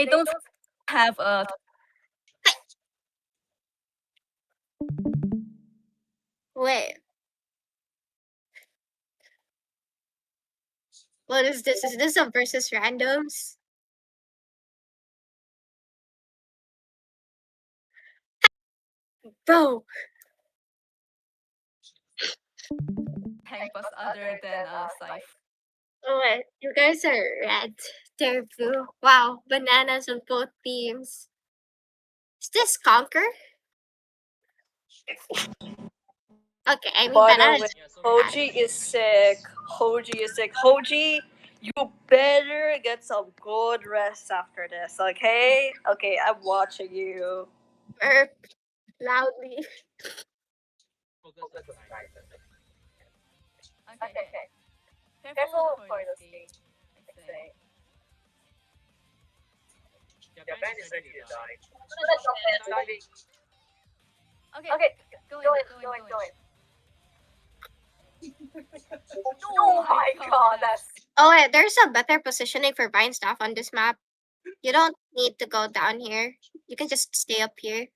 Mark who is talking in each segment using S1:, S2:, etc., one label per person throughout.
S1: they don't have a
S2: Wait. What is this? Is this a versus randoms? Bro,
S1: tank was other than Scythe.
S2: oh wait, you guys are red. They're blue. Wow, bananas on both teams. Is this Conquer? Okay, I mean
S1: By the
S2: bananas.
S1: way, Hoji is sick. Hoji is sick. Hoji, you better get some good rest after this, okay? Okay, I'm watching you.
S2: Burp loudly.
S1: Okay. Careful for the skate, I say.
S3: Your band is ready to die.
S1: Okay, go in. Oh my god, that's
S2: Oh wait, there's a better positioning for buying stuff on this map. You don't need to go down here. You can just stay up here.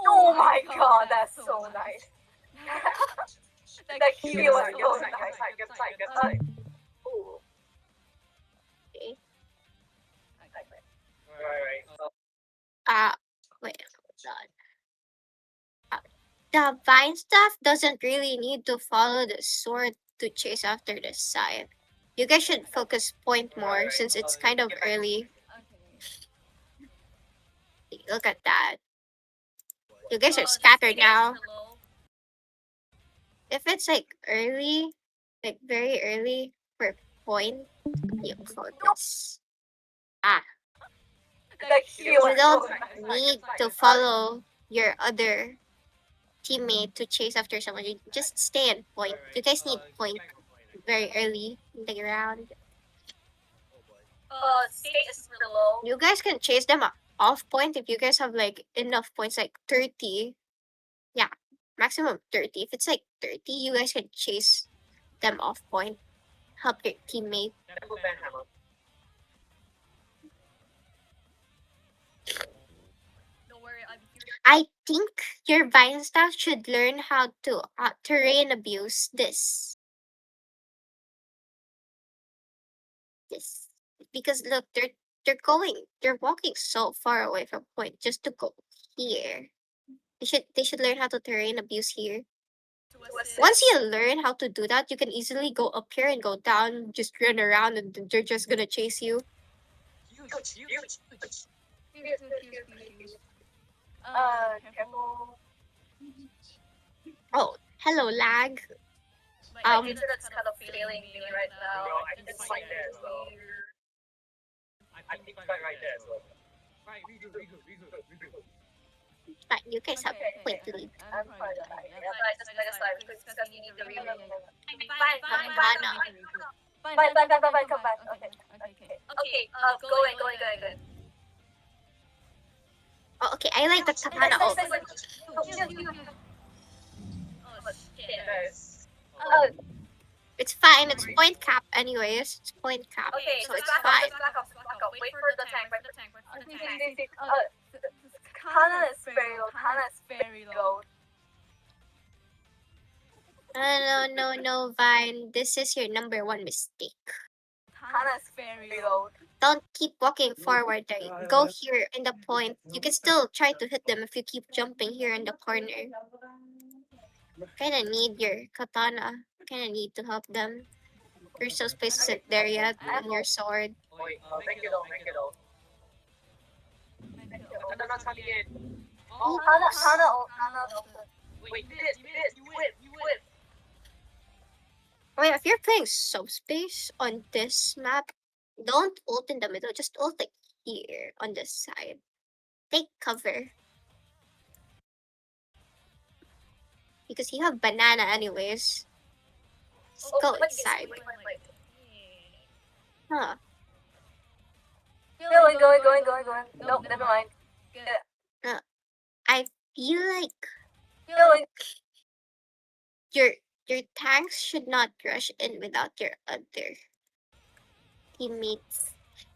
S1: oh my god, that's so nice. That key was so nice. Good side. Ooh.
S2: Okay.
S3: Alright.
S2: Wait, hold on. The vine stuff doesn't really need to follow the sword to chase after the scythe. You guys should focus point more since it's kind of early. Look at that. You guys are scattered now. If it's like early, like very early for point, you focus.
S1: That key
S2: You
S1: was
S2: don't
S1: so nice.
S2: need to follow your other teammate to chase after someone. You just stay at point. You guys need point very early in the round.
S1: Skate is below.
S2: You guys can chase them off point if you guys have like enough points, like 30. Yeah, maximum 30. If it's like 30, you guys can chase them off point. Help your teammate.
S1: Don't worry, I'm here.
S2: I think your Vine staff should learn how to terrain abuse this. Because look, they're walking so far away from point just to go here. They should learn how to terrain abuse here. Once you learn how to do that, you can easily go up here and go down, just run around, and they're just gonna chase you.
S1: Careful.
S2: Oh, hello, lag.
S1: My internet's kind of failing me right now.
S3: Bro, I think
S1: It's
S3: it's right there as well. I think it's right there as well. Right, we good.
S2: Fine, you guys have point lead.
S1: I'm fine. Just like, because you need the real.
S2: Fine,
S1: Fine. Come back. Okay, going.
S2: Oh, okay, I like the katana ult.
S1: Oh, shit.
S3: Oh,
S2: It's fine, it's point cap anyways. It's point cap,
S1: Okay,
S2: so
S1: just
S2: it's
S1: back
S2: fine.
S1: up. Wait for the tank. Kana is very low.
S2: No, Vine. This is your number one mistake.
S1: Kana is very low.
S2: Don't keep walking forward. Go here in the point. You can still try to hit them if you keep jumping here in the corner. Kinda need your katana. Kinda need to help them. Your so space isn't there yet, and your sword.
S3: wait, make it all. Katana's coming in. Oh,
S1: Kana.
S3: wait, you win.
S2: Wait, if you're playing subspace on this map, don't ult in the middle. Just ult like here on this side. Take cover. Because you have banana anyways. Just go inside. Huh.
S1: Going. No, never mind.
S2: I feel like your tanks should not rush in without your other teammates.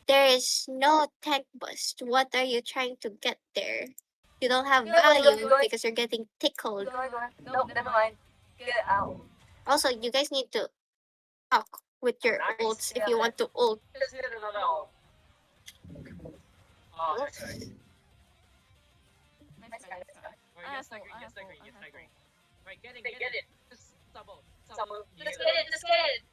S2: There is no tank bust. What are you trying to get there? You don't have value because you're getting tickled.
S1: Nope, never mind. Get out.
S2: Also, you guys need to talk with your ults if you want to ult.
S3: Just hit another ult. Oh, nice guy.
S1: Nice guy, nice guy.
S3: Alright, get staggering, get staggering, get staggering. Right, get it. Just double.
S1: Just get it, just get it.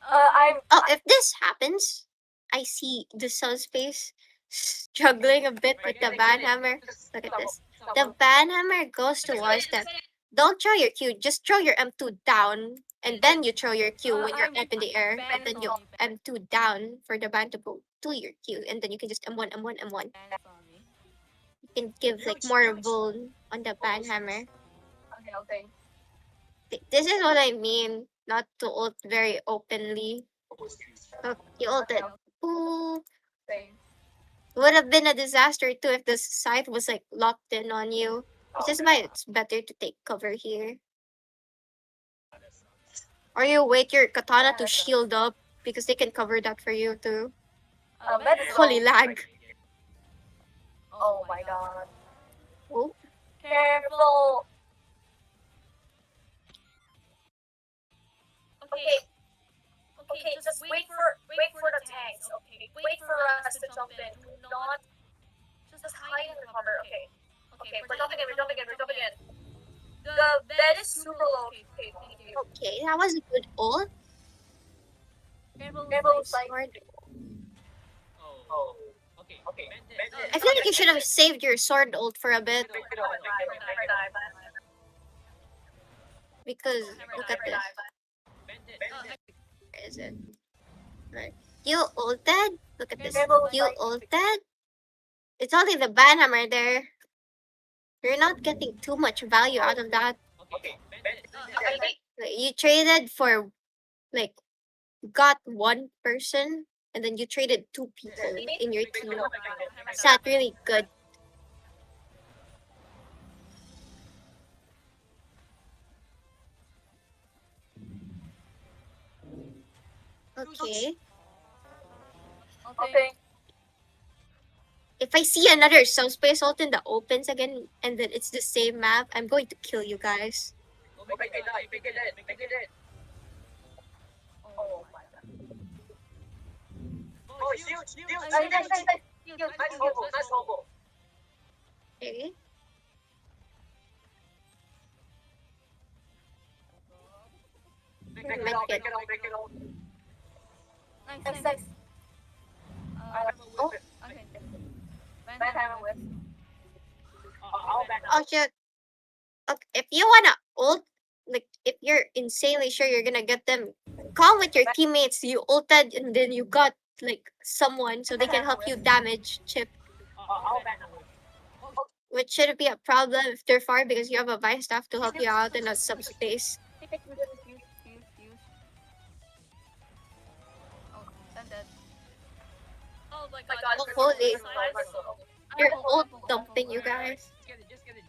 S1: I'm.
S2: Oh, if this happens, I see the subspace struggling a bit with the banhammer. Look at this. The banhammer goes towards them. Don't throw your Q, just throw your M2 down, and then you throw your Q when you're up in the air, and then you M2 down for the ban to go to your Q, and then you can just M1, M1, M1. You can give like more vul on the banhammer.
S1: Okay.
S2: This is what I mean, not to ult very openly. Oh, you ulted. Ooh.
S1: Same.
S2: Would have been a disaster too if the scythe was like locked in on you. Which is why it's better to take cover here. Or you wait your katana to shield up because they can cover that for you too. Holy lag.
S1: Oh my god.
S2: Oh,
S1: Careful. Okay, just wait for the tanks. Okay, wait for us to jump in. Do not just hide in the cover. Okay, we're jumping in. The bed is super low. Okay, thank you.
S2: okay, that was a good ult.
S1: Careful,
S2: Sword.
S3: Oh. Okay. Bend it.
S2: I feel like you should have saved your sword ult for a bit because look at this.
S3: Bend it.
S2: Where is it? Right. You ulted? Look at this.
S1: Careful,
S2: You ulted? It's only the banhammer there. You're not getting too much value out of that.
S3: Okay, bend it.
S2: Like, you traded for like got one person and then you traded two people in your team. It's not really good. Okay.
S1: Okay.
S2: If I see another subspace ult in the opens again and then it's the same map, I'm going to kill you guys.
S3: Make it.
S1: Oh my god.
S3: Oh, it's huge. Nice hobo.
S2: Okay.
S3: Break it out.
S1: Nice.
S2: Oh.
S1: Okay. Banhammer with.
S2: Oh shit. Okay, if you wanna ult, like if you're insanely sure you're gonna get them, call with your teammates. You ulted and then you got like someone so they can help you damage chip, which shouldn't be a problem if they're far because you have a vice staff to help you out in a subspace.
S1: Oh, I'm dead. Oh my
S2: Oh,
S1: god.
S2: holy. You're ult dumping you guys.
S3: Just get it.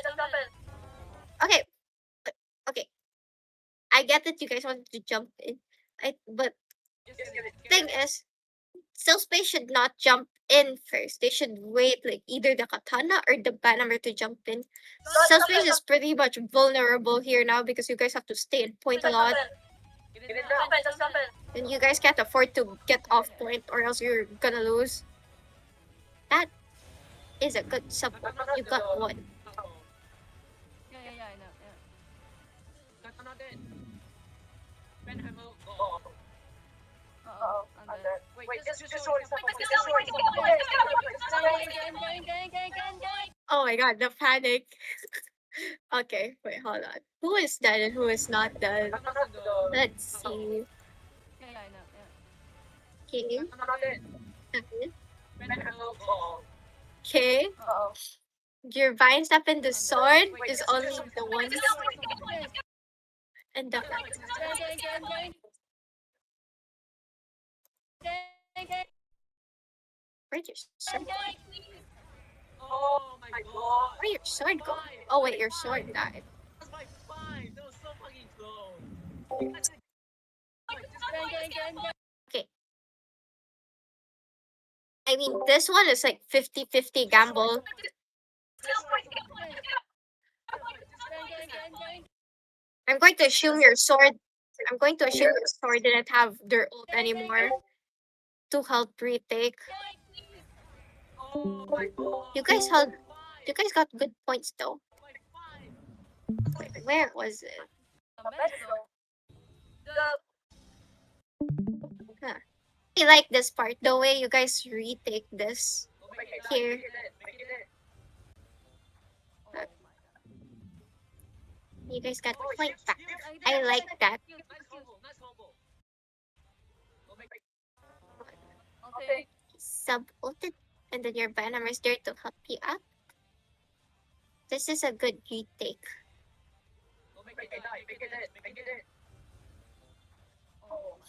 S1: Jump in.
S2: Okay. Okay. I get that you guys wanted to jump in. But thing is, subspace should not jump in first. They should wait like either the katana or the banner to jump in. Subspace is pretty much vulnerable here now because you guys have to stay in point a lot.
S1: Just jump in.
S2: And you guys can't afford to get off point or else you're gonna lose. That is a good sub. You got one.
S1: Yeah, I know. Uh-oh, I'm dead.
S3: Wait, just
S2: Oh my god, the panic. Okay, wait, hold on. Who is dead and who is not dead? Let's see.
S1: Yeah, I know.
S2: Okay.
S3: Oh.
S2: Okay.
S1: Uh-oh.
S2: Your vine step in the sword is only the one and the where'd your sword go?
S3: Oh my god.
S2: Where'd your sword go? Oh wait, your sword died.
S3: That was my 5. That was so fucking slow.
S2: Okay. I mean, this one is like 50-50 gamble. I'm going to assume your sword. I'm going to assume your sword didn't have their ult anymore to help retake.
S3: Oh my god.
S2: You guys held. You guys got good points though.
S3: Like 5.
S2: Wait, where was it? Huh. I like this part. The way you guys retake this
S3: Oh, make it
S2: here.
S3: Make it.
S2: You guys got
S3: Oh,
S2: point
S3: huge,
S2: back.
S3: huge.
S2: I like that.
S3: Nice combo. Nice combo. Oh, make it.
S1: Okay.
S2: Sub ulted, and then your Banhammer is there to help you up. This is a good retake.
S3: Oh, make it die. Make it.
S1: Oh.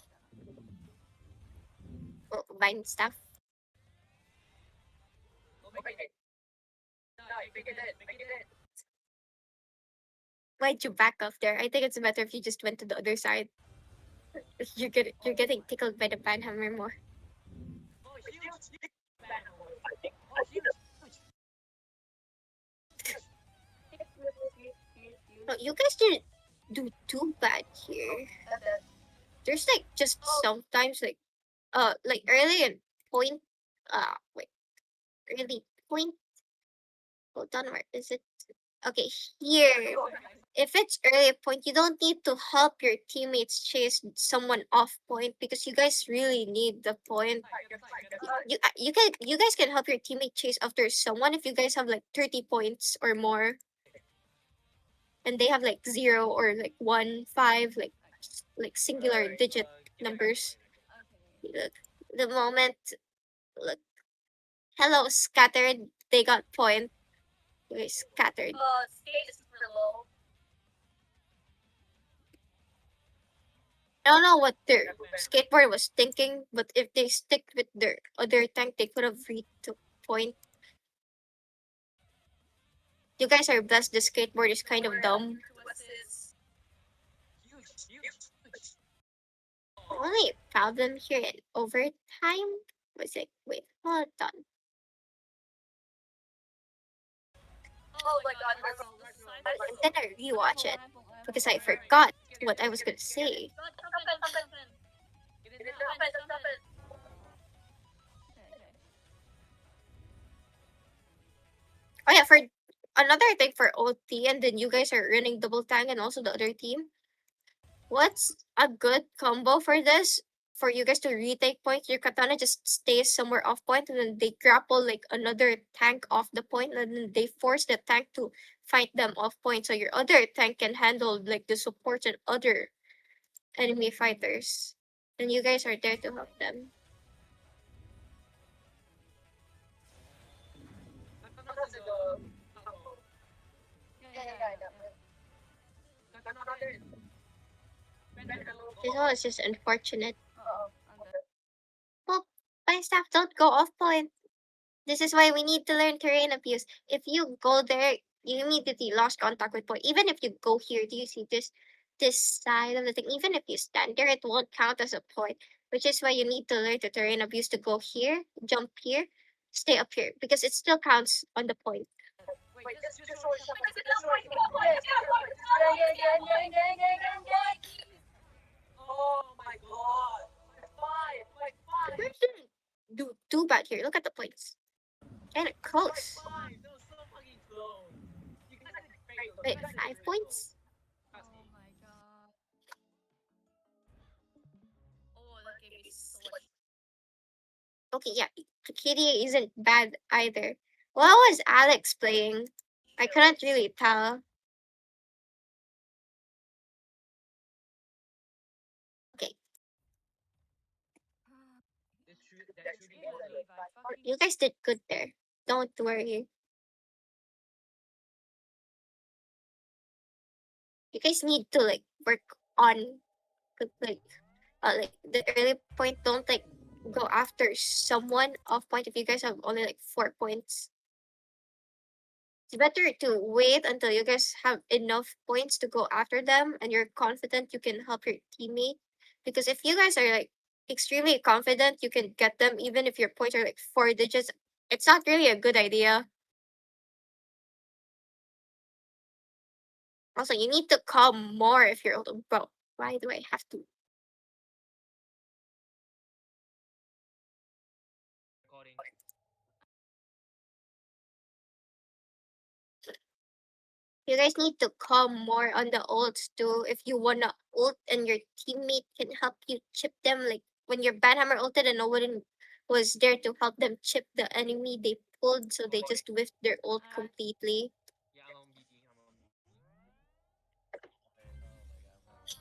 S2: Oh, bind stuff.
S3: Oh, make it die. Make it.
S2: Why'd you back off there? I think it's better if you just went to the other side. You're getting tickled by the Banhammer more.
S3: Oh, huge. Oh, huge.
S2: No, you guys didn't do too bad here. There's like just sometimes like early and point wait, early point. Hold on, where is it? Okay, here. If it's early point, you don't need to help your teammates chase someone off point because you guys really need the point. You guys can help your teammate chase after someone if you guys have like 30 points or more, and they have like 0 or like 1, 5, like singular digit numbers. Look, the moment, look, hello scattered, they got point. Okay, scattered.
S1: Skate is super low.
S2: I don't know what their skateboard was thinking, but if they stick with their other tank, they could have reached the point. You guys are blessed. The skateboard is kind of dumb.
S3: Huge.
S2: The only problem here in overtime was like, wait, hold on.
S1: Oh my god.
S2: I'm gonna rewatch it because I forgot what I was gonna say. Oh yeah, for another thing for OT, and then you guys are running double tank and also the other team. What's a good combo for this? For you guys to retake point, your katana just stays somewhere off point, and then they grapple like another tank off the point, and then they force the tank to fight them off point. So your other tank can handle like the supports and other enemy fighters, and you guys are there to help them. This one is just unfortunate. Well, my staff don't go off point. This is why we need to learn terrain abuse. If you go there, you immediately lost contact with point. Even if you go here, do you see this side of the thing? Even if you stand there, it won't count as a point. Which is why you need to learn the terrain abuse to go here, jump here, stay up here, because it still counts on the point.
S3: Wait, just Oh my god. Like 5.
S2: You guys didn't do too bad here. Look at the points. Kinda close.
S3: 5. That was so fucking close. You guys did great.
S2: Wait, 5 points?
S3: Trust me.
S1: my god. Oh, that gave me so much.
S2: Okay, yeah. KDA isn't bad either. What was Alex playing? I couldn't really tell. Okay,
S3: That's really good.
S2: you guys did good there. Don't worry. You guys need to like work on like like the early point. Don't like go after someone off point if you guys have only like 4 points. It's better to wait until you guys have enough points to go after them and you're confident you can help your teammate Because if you guys are like extremely confident you can get them even if your points are like 4 digits, it's not really a good idea. Also, you need to call more if you're older. Bro, why do I have to?
S3: Recording.
S2: You guys need to call more on the ults too. If you wanna ult and your teammate can help you chip them, like when your banhammer ulted and no one was there to help them chip the enemy they pulled, so they just whiffed their ult completely.
S3: Yeah, I'm on BD. I'm on BD. Okay, oh my god, I'm coaching.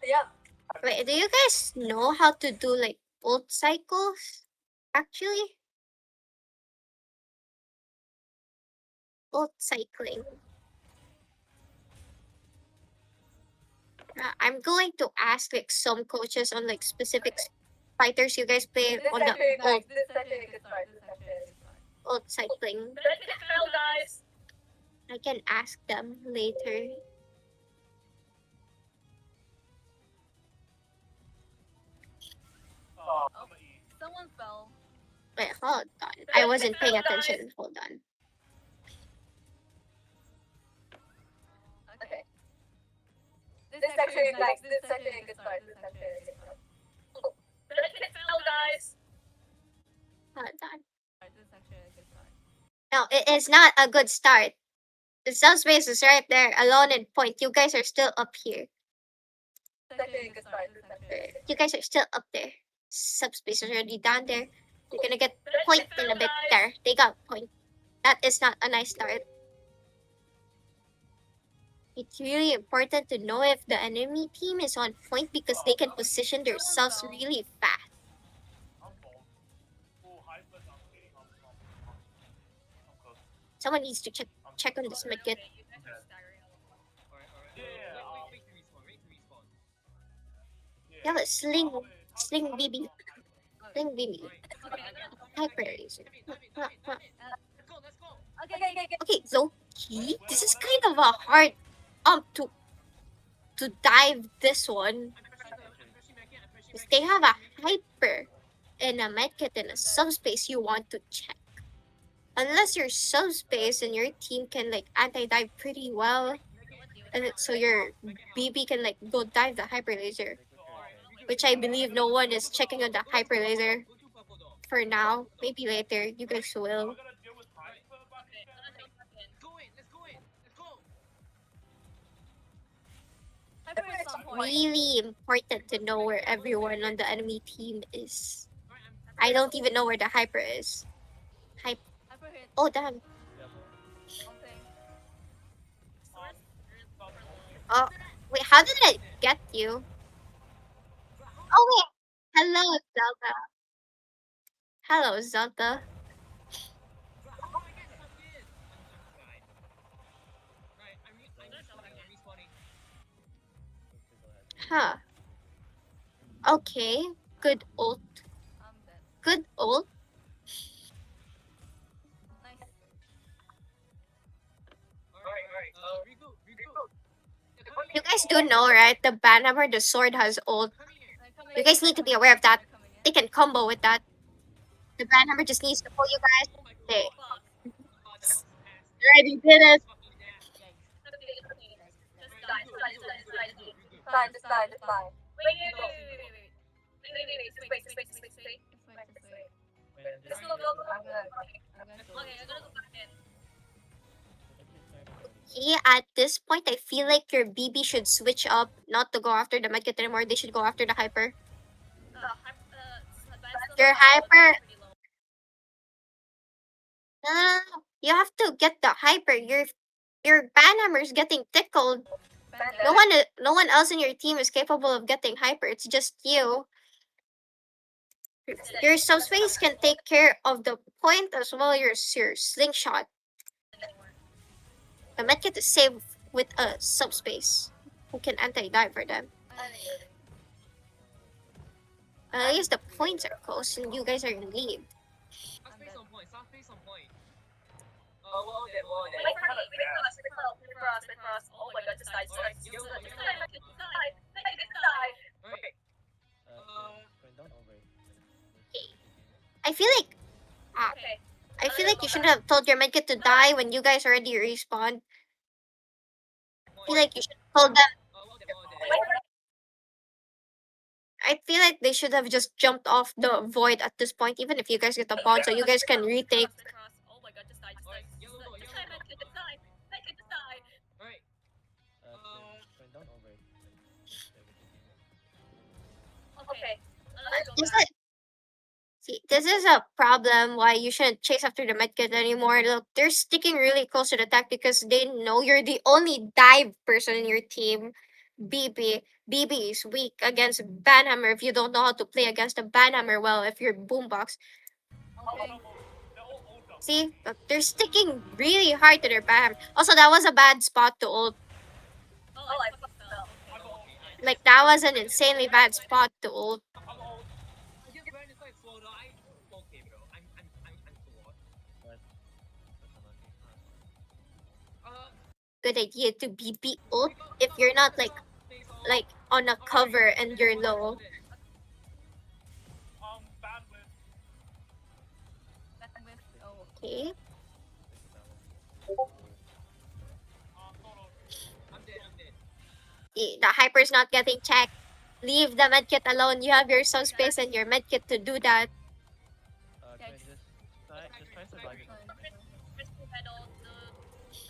S1: Yeah.
S2: Wait, do you guys know how to do like ult cycles? Actually? Ult cycling. I'm going to ask like some coaches on like specific fighters you guys play
S1: This
S2: on
S1: is
S2: the
S1: actually
S2: ult,
S1: nice. This is actually a good start. This is actually a good start.
S2: ult cycling.
S1: Let me fail, guys.
S2: I can ask them later.
S3: Oh,
S1: Someone fell.
S2: Wait, hold on. I wasn't paying attention. Hold on.
S1: Okay. This is actually nice. This is actually a good start. This is actually a good start. Let me fail, guys.
S2: Hold on.
S1: This is actually a good start.
S2: No, it is not a good start. The subspace is right there, alone in point. You guys are still up here.
S1: This is actually a good start. This is actually a good
S2: You guys are still up there. Subspace is already down there. You're gonna get point in a bit there. They got point. That is not a nice start. It's really important to know if the enemy team is on point because they can position themselves really fast. Someone needs to check on this medkit.
S3: alright, alright. Wait to respawn. Wait to respawn.
S2: Yeah, but sling BB. Sling BB. Hyper laser.
S3: Let's go, let's go.
S1: Okay.
S2: Okay, low key. This is kind of a hard to dive this one.
S3: I'm pressing back in. I'm pressing
S2: Because
S3: back
S2: they
S3: in.
S2: have a hyper and a medkit and a subspace you want to check. Unless your subspace and your team can like anti-dive pretty well. And so your BB can like go dive the hyper laser. Which I believe no one is checking on the hyper laser
S3: Go to purple door.
S2: for now. Maybe later. You guys will.
S3: Let's go in. Let's go in. Let's go.
S1: Hyper at some point.
S2: Really important to know where everyone on the enemy team is.
S3: Alright,
S2: I don't even know where the hyper is.
S1: Hyper hit.
S2: Oh damn.
S1: Something.
S2: Oh wait, how did I get you? Oh wait. Hello, Zelda. Hello, Zelda.
S3: how do I get stuck in? I'm fine. Right, I'm respawning.
S2: Huh. Okay. Good ult.
S1: I'm dead.
S2: Good ult.
S1: Nice.
S3: Alright. Regroup.
S2: You guys do know, right? The banhammer, the sword has ult. You guys need to be aware of that. They can combo with that. The banhammer just needs to pull you guys.
S3: Oh my god.
S2: They
S3: Oh, that was ass.
S2: already did it.
S3: Fucking ass.
S1: Just die. Wait. Just go. I'm good. Okay, I'm gonna go back in.
S2: Yeah, at this point, I feel like your BB should switch up, not to go after the medkit anymore. They should go after the hyper. Your hyper. No. You have to get the hyper. Your banhammer is getting tickled. No one else in your team is capable of getting hyper. It's just you. Your subspace can take care of the point as well as your slingshot. The medkit is safe with a subspace who can anti-dive for them. At least the points are close and you guys are in lead.
S3: Soft face on point.
S1: Wait for us. Oh my god, just died.
S3: Alright,
S2: you shouldn't have told your medkit to die when you guys already respawned. I feel like you should have told them. I feel like they should have just jumped off the void at this point, even if you guys get the pawn, so you guys can retake.
S1: Oh my god, just die, just die.
S3: Alright, yellow go,
S1: Just
S3: yellow
S1: die,
S3: go.
S1: medkit, just die. Medkit, just die.
S3: Alright,
S4: Don't over everything.
S1: Okay, let's go
S2: Just
S1: back.
S2: like, see, this is a problem why you shouldn't chase after the medkit anymore. Look, they're sticking really close to the attack because they know you're the only dive person in your team. BB. BB is weak against Banhammer if you don't know how to play against a Banhammer well if you're boombox.
S1: Okay.
S2: See? Look, they're sticking really hard to their Banhammer. Also, that was a bad spot to ult.
S1: Oh, I fucking fell.
S3: okay,
S2: Like, that was an insanely bad spot to ult.
S3: I just ran inside slow though. Okay, bro. I'm too lost.
S4: That's unlucky.
S2: Good idea to BB ult if you're not like on a cover and you're low.
S1: Bandwidth. Oh.
S2: Okay.
S3: I'm dead.
S2: The hyper's not getting checked. Leave the medkit alone. You have your subspace and your medkit to do that.
S4: Can just try surviving.
S1: Risky medal, the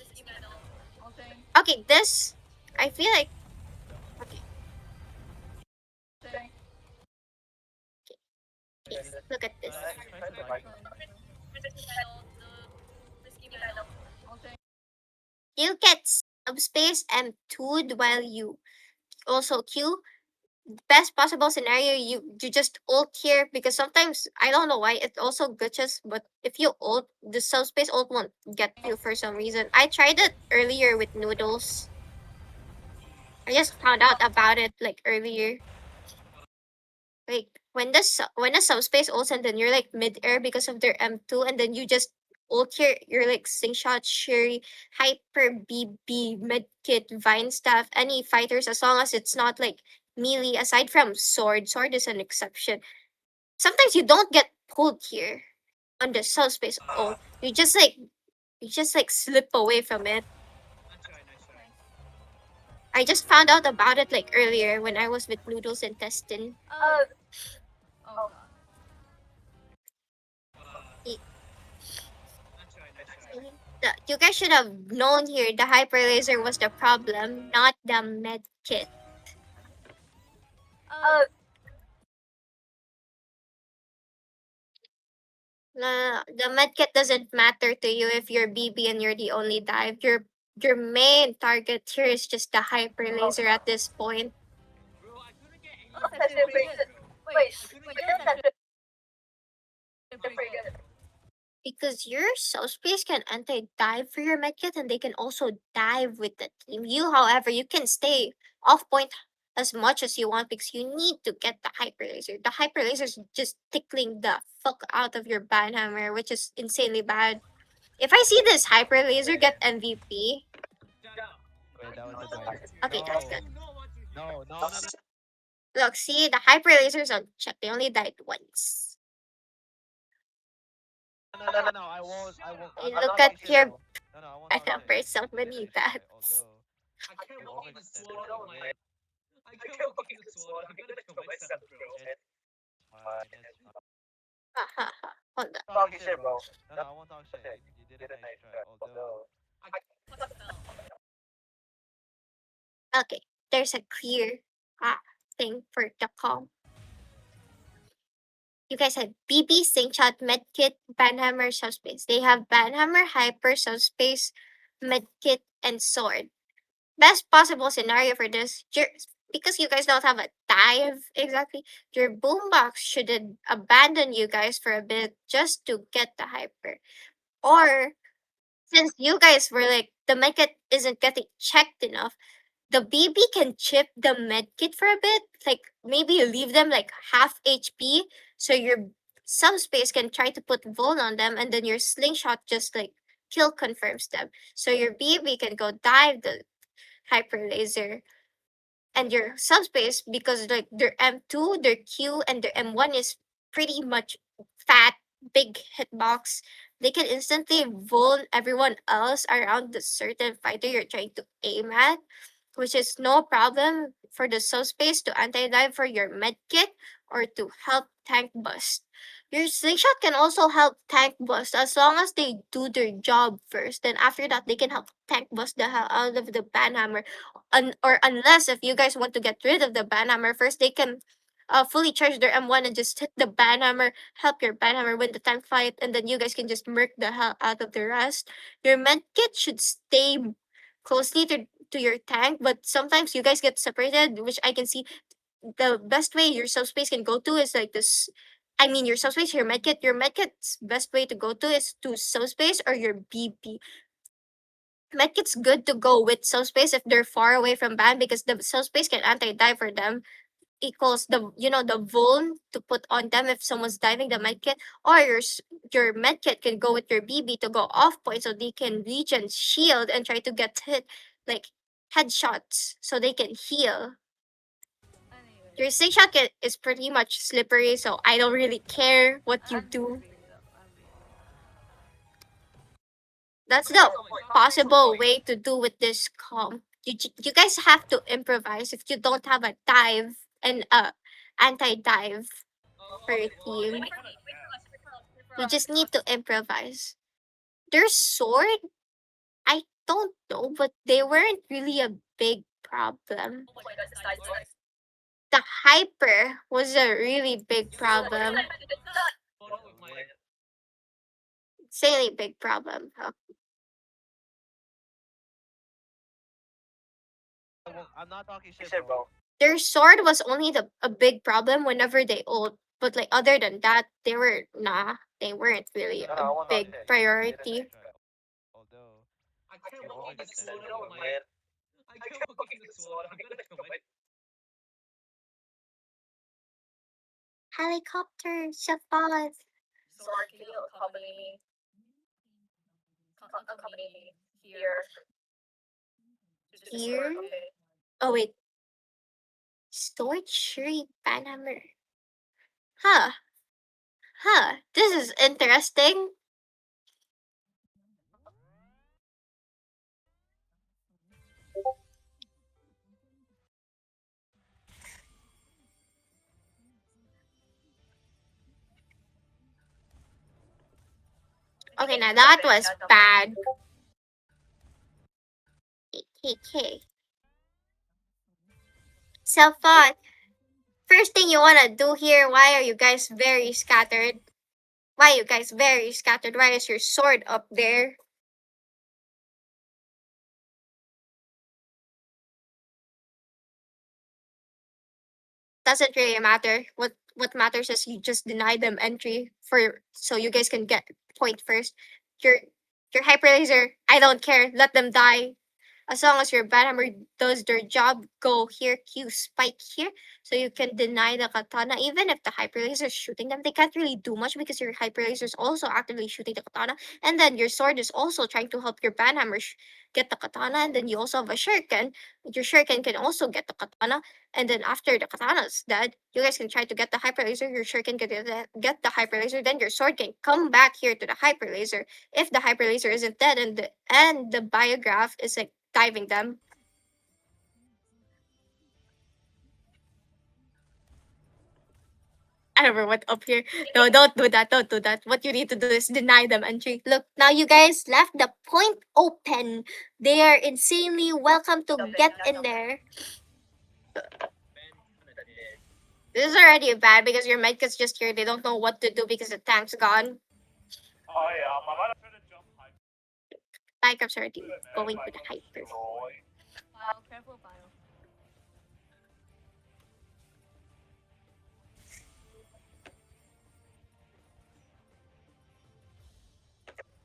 S1: risky medal. Okay.
S2: Okay, this I feel like okay.
S1: Okay.
S2: Yes, look at this.
S4: Just try surviving.
S1: Risky medal, the risky medal. Okay.
S2: You get subspace M2'd while you also Q. Best possible scenario, you just ult here because sometimes I don't know why it also glitches, but if you ult, the subspace ult won't get you for some reason. I tried it earlier with noodles. I just found out about it like earlier. Like when the subspace ults and then you're like mid air because of their M2 and then you just ult here, you're like slingshot, Sherry, hyper BB, medkit, vine staff, any fighters as long as it's not like melee aside from sword. Sword is an exception. Sometimes you don't get pulled here on the subspace ult. You just like slip away from it.
S3: Nice try.
S2: I just found out about it like earlier when I was with Noodles and Testin.
S1: Oh god.
S2: Y-
S3: Nice try.
S2: You guys should have known here the hyper laser was the problem, not the med kit. No, the med kit doesn't matter to you if you're BB and you're the only dive. Your main target here is just the hyper laser at this point.
S3: Bro, I couldn't get any.
S1: Oh, that's actually pretty good. Wait, that's actually pretty good.
S2: Because your subspace can anti-dive for your medkit and they can also dive with the team. You, however, you can stay off point as much as you want because you need to get the hyper laser. The hyper laser is just tickling the fuck out of your banhammer, which is insanely bad. If I see this hyper laser get MVP,
S4: Wait, that was a guy.
S2: okay, that's good.
S4: No.
S2: Look, see the hyper lasers on check. They only died once.
S4: No. I won't.
S2: Hey,
S4: I'm
S2: look
S4: not
S2: at
S4: talking shit,
S2: your
S4: bro. No, I won't talk
S2: banhammer.
S4: shit.
S2: Somebody
S4: Although
S2: that's.
S3: I can't
S4: you
S3: walk in the
S4: overextended
S3: sword.
S4: a little bit.
S3: I can't walk in the sword. I'm gonna kill myself, bro.
S4: It's fine.
S2: Ha ha ha. Hold on.
S4: Talking shit, bro. No, I won't talk shit. You did a nice try. Although
S1: Fucking fell.
S2: Okay, there's a clear thing for the call. You guys had BB, Slingshot, Medkit, Banhammer, Subspace. They have Banhammer, Hyper, Subspace, Medkit, and Sword. Best possible scenario for this, because you guys don't have a dive exactly, your boombox should abandon you guys for a bit just to get the Hyper. Or since you guys were like, the Medkit isn't getting checked enough, the BB can chip the medkit for a bit, like maybe leave them like half HP, so your subspace can try to put Vol on them, and then your slingshot just like kill confirms them. So your BB can go dive the hyper laser, and your subspace because like their M2, their Q, and their M1 is pretty much fat, big hitbox. they can instantly vuln everyone else around the certain fighter you're trying to aim at, which is no problem for the subspace to anti-dive for your medkit or to help tank bust. Your slingshot can also help tank bust as long as they do their job first. Then after that, they can help tank bust the hell out of the banhammer. Or unless if you guys want to get rid of the banhammer first, they can fully charge their M1 and just hit the banhammer, help your banhammer win the tank fight, and then you guys can just murk the hell out of the rest. Your medkit should stay closely to your tank, but sometimes you guys get separated, which I can see the best way your subspace can go to is like this. I mean, your subspace, your medkit. Your medkit's best way to go to is to subspace or your BB. Medkit's good to go with subspace if they're far away from ban because the subspace can anti-dive for them equals the the vuln to put on them if someone's diving the medkit, or your medkit can go with your BB to go off point so they can regen shield and try to get hit like headshots so they can heal.
S1: Anyway.
S2: Your slingshot is pretty much slippery, so I don't really care what you
S1: I'm
S2: do.
S1: leaving it up. I'm leaving it
S2: That's
S3: Wait,
S2: the
S3: wait,
S2: possible way to do with this comp. You guys have to improvise if you don't have a dive and anti-dive for your
S3: well, I
S2: team.
S3: kind of
S1: Wait for us, wait for us, wait for
S2: You
S1: us.
S2: just need to improvise. Their sword, I don't know, but they weren't really a big problem.
S1: Oh my god, the size doors.
S2: The hyper was a really big problem.
S3: photo with my
S2: Insanely big problem. Huh?
S4: I'm not talking shit, bro.
S2: Their sword was only a big problem whenever they ult. But like other than that, they weren't really a big priority.
S4: Although,
S3: I kept
S4: you
S3: looking
S4: always
S3: at the
S4: said
S3: sword
S4: you
S3: with my I kept looking at the sword. I'm gonna commit.
S2: Helicopter, Shafaz.
S1: Sword can you accompany me here? To the
S2: Here?
S1: sword, okay.
S2: Oh wait, Sword Shuri Banhammer. Huh. Huh. This is interesting. Okay, now that was bad. Okay. So fun. First thing you wanna do here, why are you guys very scattered? Why are you guys very scattered? Why is your sword up there? Doesn't really matter. What matters is you just deny them entry for so you guys can get point first. Your your hyper laser, I don't care. Let them die. As long as your banhammer does their job, go here, Q spike here, so you can deny the katana. Even if the hyper laser is shooting them, they can't really do much because your hyper laser is also actively shooting the katana, and then your sword is also trying to help your banhammer get the katana, and then you also have a shuriken. Your shuriken can also get the katana, and then after the katana's dead, you guys can try to get the hyper laser. Your shuriken can get the hyper laser, then your sword can come back here to the hyper laser if the hyper laser isn't dead, and the biograph is like diving them. I don't know what up here. No, don't do that. Don't do that. What you need to do is deny them entry. Look, now you guys left the point open. They are insanely welcome to get in there.
S3: Ben kinda did.
S2: This is already bad because your medkit's just here. They don't know what to do because the tank's gone.
S3: Oh yeah, I'm about to try to jump high.
S2: Bikeup's already going to the hyper.
S1: Bio, careful, bio.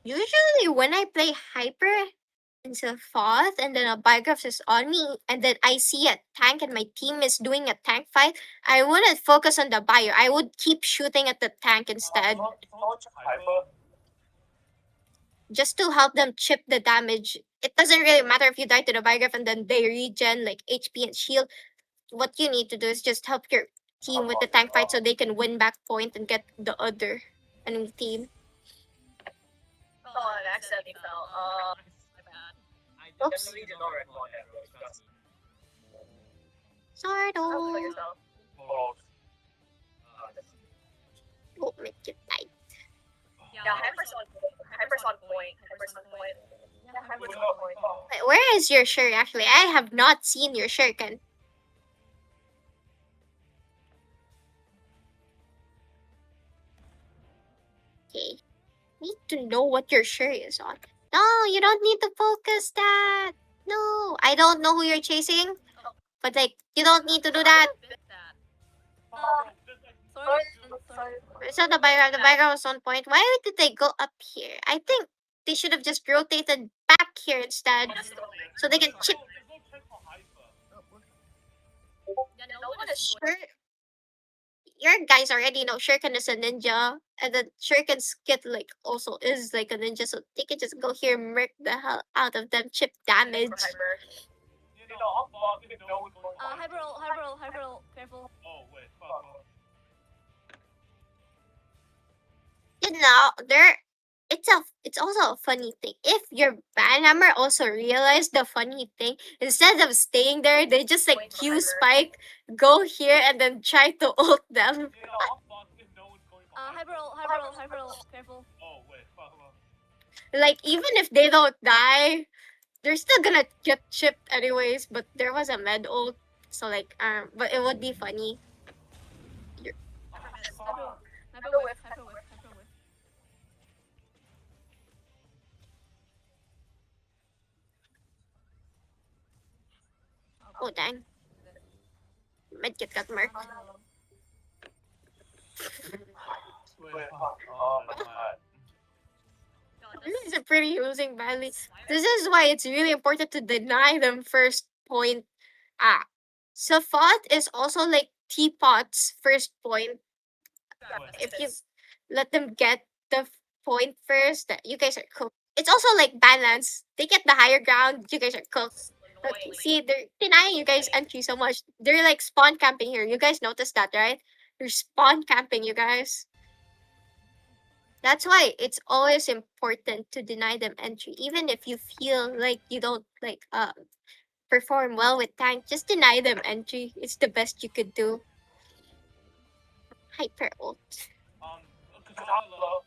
S2: Usually when I play hyper into fourth and then a biograph is on me and then I see a tank and my team is doing a tank fight, I wouldn't focus on the bio. I would keep shooting at the tank instead.
S3: Hyper.
S2: Just to help them chip the damage. It doesn't really matter if you die to the biograph and then they regen like HP and shield. What you need to do is just help your team with the tank fight so they can win back point and get the other enemy team.
S1: Oh, I accidentally fell. My bad.
S3: I
S2: Oops.
S3: definitely did not record that, Rose. Trust me.
S1: I'll kill
S2: Sardo.
S1: yourself.
S2: Oh, make it tight.
S1: Yeah, Hyper's on point. Hyper's on point. Hyper's on point. Yeah, Hyper's on point.
S2: Wait, where is your shirt actually? I have not seen your shuriken. Okay. Need to know what your shirt is on. No, you don't need to focus that. No, I don't know who you're chasing, but like you don't need to do that.
S1: Bit that.
S3: Sorry.
S2: So the background was on point. Why did they go up here? I think they should have just rotated back here instead, so they can chip.
S1: Yeah, no one is
S2: Sure, your guys already know Shuriken is a ninja, and then Shuriken's kit like also is like a ninja, so they can just go here, murk the hell out of them, chip damage.
S1: for Hyper.
S3: Hyper, careful.
S4: Oh, wait, fuck.
S2: You know, it's also a funny thing. If your banhammer also realized the funny thing, instead of staying there, they just like
S1: Wait for
S2: Q
S1: Hyper.
S2: spike, go here, and then try to ult them.
S3: Hyper, careful.
S4: Oh, wait, fuck.
S2: Like even if they don't die, they're still gonna get chipped anyways. But there was a med ult, so like but it would be funny.
S3: Hyper whiff.
S2: Oh dang, medkit got murked.
S4: Wait, fuck. Oh, my god.
S2: This is a pretty losing badly. This is why it's really important to deny them first point. Safat is also like Teapot's first point. If you let them get the point first, that you guys are cooked. It's also like balance. They get the higher ground, you guys are cooked. Look, see, they're denying you guys entry so much. They're like spawn camping here. You guys noticed that, right? They're spawn camping, you guys. That's why it's always important to deny them entry, even if you feel like you don't like perform well with tank. Just deny them entry. It's the best you could do. Hyper ult.
S4: Hello.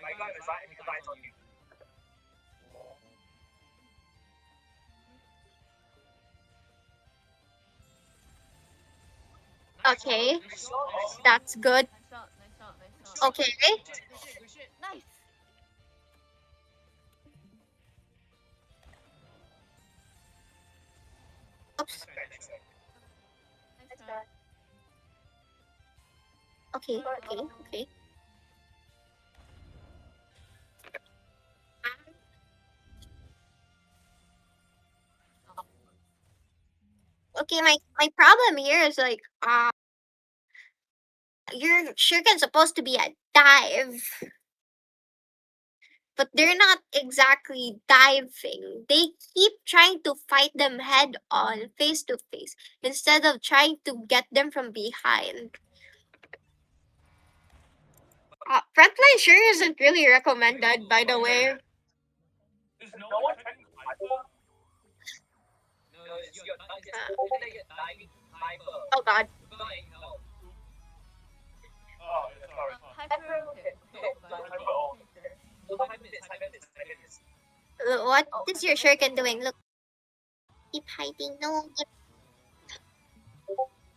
S3: My god, is that on you?
S2: Okay, that's good.
S3: Nice shot.
S2: Okay,
S3: Good shit. Nice.
S2: oops.
S3: Nice try.
S2: Okay. Okay, my problem here is like your shuriken's supposed to be a dive, but they're not exactly diving. They keep trying to fight them head on, face to face, instead of trying to get them from behind. Frontline sure isn't really recommended, by the way.
S4: Is no one checking Hyper?
S3: No, it's your diving hyper.
S2: Oh god.
S3: Without any help.
S4: Oh, yeah, sorry.
S3: Hyper. Okay. No, hyper this.
S2: What is your shuriken doing? Look. Keep hiding. No.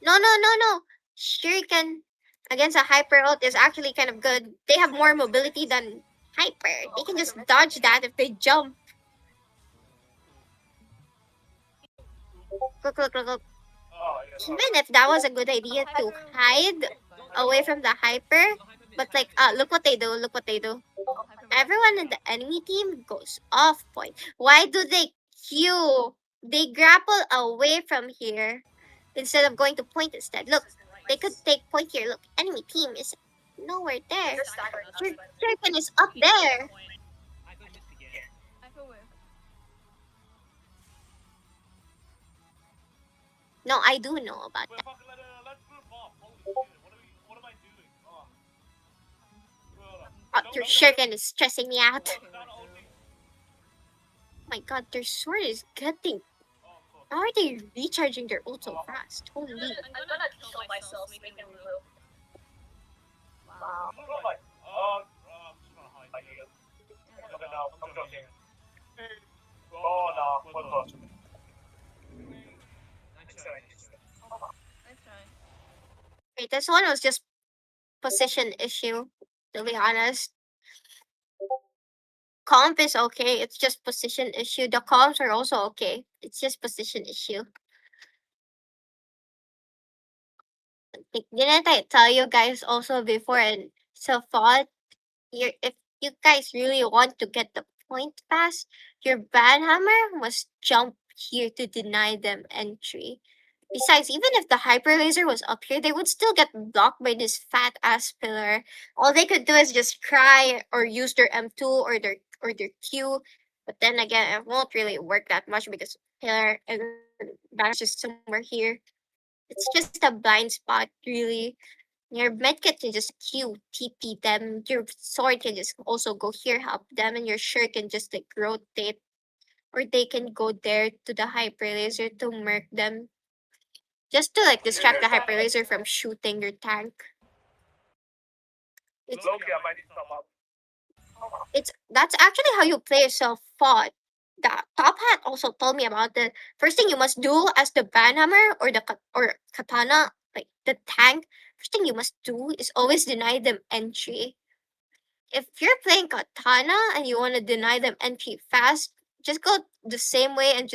S2: No. Shuriken against a hyper ult is actually kind of good. They have more mobility than hyper. They can just dodge that if they jump. Look.
S4: Oh, yeah, sorry.
S2: Even if that was a good idea to hide away from the hyper, but like look what they do. Everyone in the enemy team goes off point. Why do they queue? They grapple away from here instead of going to point instead. Look, they could take point here. Look, enemy team is nowhere there. Your Shuriken is up there.
S3: Hyper missed again. Hyper whiff.
S2: No, I do know about
S4: Wait,
S2: that.
S4: fuck, let's group off. Holy shit, what am I doing? Oh.
S2: your shuriken is stressing me out.
S3: Not
S2: Oh
S3: only.
S2: my god, their sword is getting.
S3: Oh, cool.
S2: How are they recharging their ult so fast? Holy.
S1: I'm gonna kill myself so we can regroup. Wow.
S3: I'm just like, I'm just gonna hide here. Okay, now I'm jumping in. Oh, no, what the? Nice try, nice try.
S1: Nice try.
S2: Wait, this one was just position issue, to be honest. Comp is okay, it's just position issue. The comps are also okay. It's just position issue. Like, didn't I tell you guys also before and so thought if you guys really want to get the point fast, your banhammer must jump here to deny them entry. Besides, even if the hyper laser was up here, they would still get blocked by this fat ass pillar. All they could do is just cry or use their M2 or their Q. But then again, it won't really work that much because pillar and banner is just somewhere here. It's just a blind spot, really. Your medkit can just Q, TP them. Your sword can just also go here, help them, and your shirt can just like rotate. Or they can go there to the hyper laser to murk them. Just to like distract the hyper laser from shooting your tank. It's
S3: Loki, I might need some up.
S2: that's actually how you play yourself fought. The top hat also told me about that. First thing you must do as the banhammer or the or katana, like the tank, first thing you must do is always deny them entry. If you're playing katana and you want to deny them entry fast, just go the same way and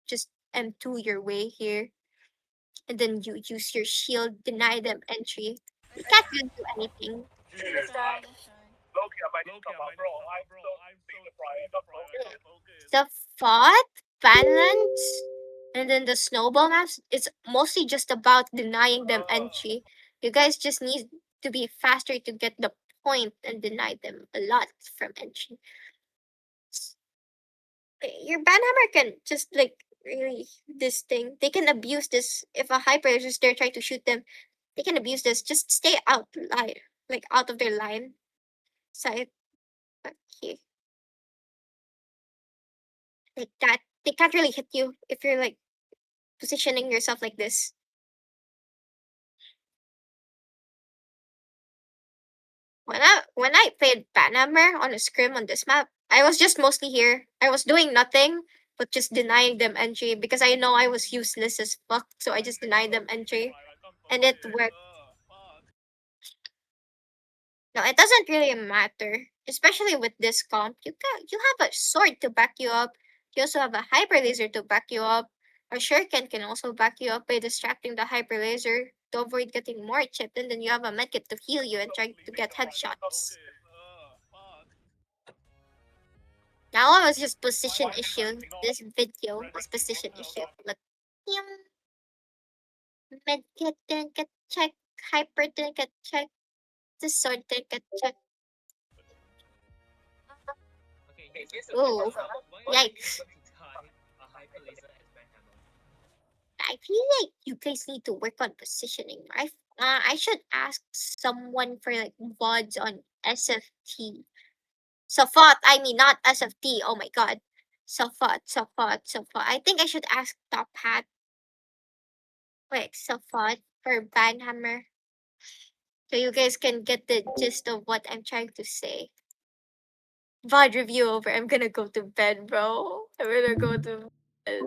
S2: just M2 your way here. And then you use your shield, deny them entry. You can't really do anything.
S1: Nice try. Nice try.
S3: Loki, I might need some up, bro. I'm so surprised. I can't focus.
S2: The fought, Banlands, and then the snowball maps, it's mostly just about denying them entry. You guys just need to be faster to get the point and deny them a lot from entry. Your banhammer can just like really this thing. They can abuse this if a hyper is just there trying to shoot them. They can abuse this. Just stay out line, like out of their line side. Okay, like that. They can't really hit you if you're like positioning yourself like this. When I played banhammer on a scrim on this map, I was just mostly here. I was doing nothing but just denying them entry because I know I was useless as fuck. So I just denied them entry, and it worked.
S3: Fuck.
S2: No, it doesn't really matter, especially with this comp. You have a sword to back you up. You also have a hyper laser to back you up. A shuriken can also back you up by distracting the hyper laser to avoid getting more chipped, and then you have a medkit to heal you and try to get headshots.
S3: Fuck.
S2: Now I was just position issue. This video was position issue. Look, yung medkit didn't get checked, hyper didn't get checked, the sword didn't get checked.
S3: Okay, here's the
S2: Ooh,
S3: question. Why
S2: yikes.
S3: are you to tie a hyper laser as banhammer?
S2: I feel like you guys need to work on positioning. I should ask someone for like VODs on SFT. Safat, I mean not SFT. Oh my god. Safat. I think I should ask Top Hat. Wait, Safat for Banhammer. So you guys can get the gist of what I'm trying to say. VOD review over. I'm gonna go to bed, bro. I'm gonna go to bed.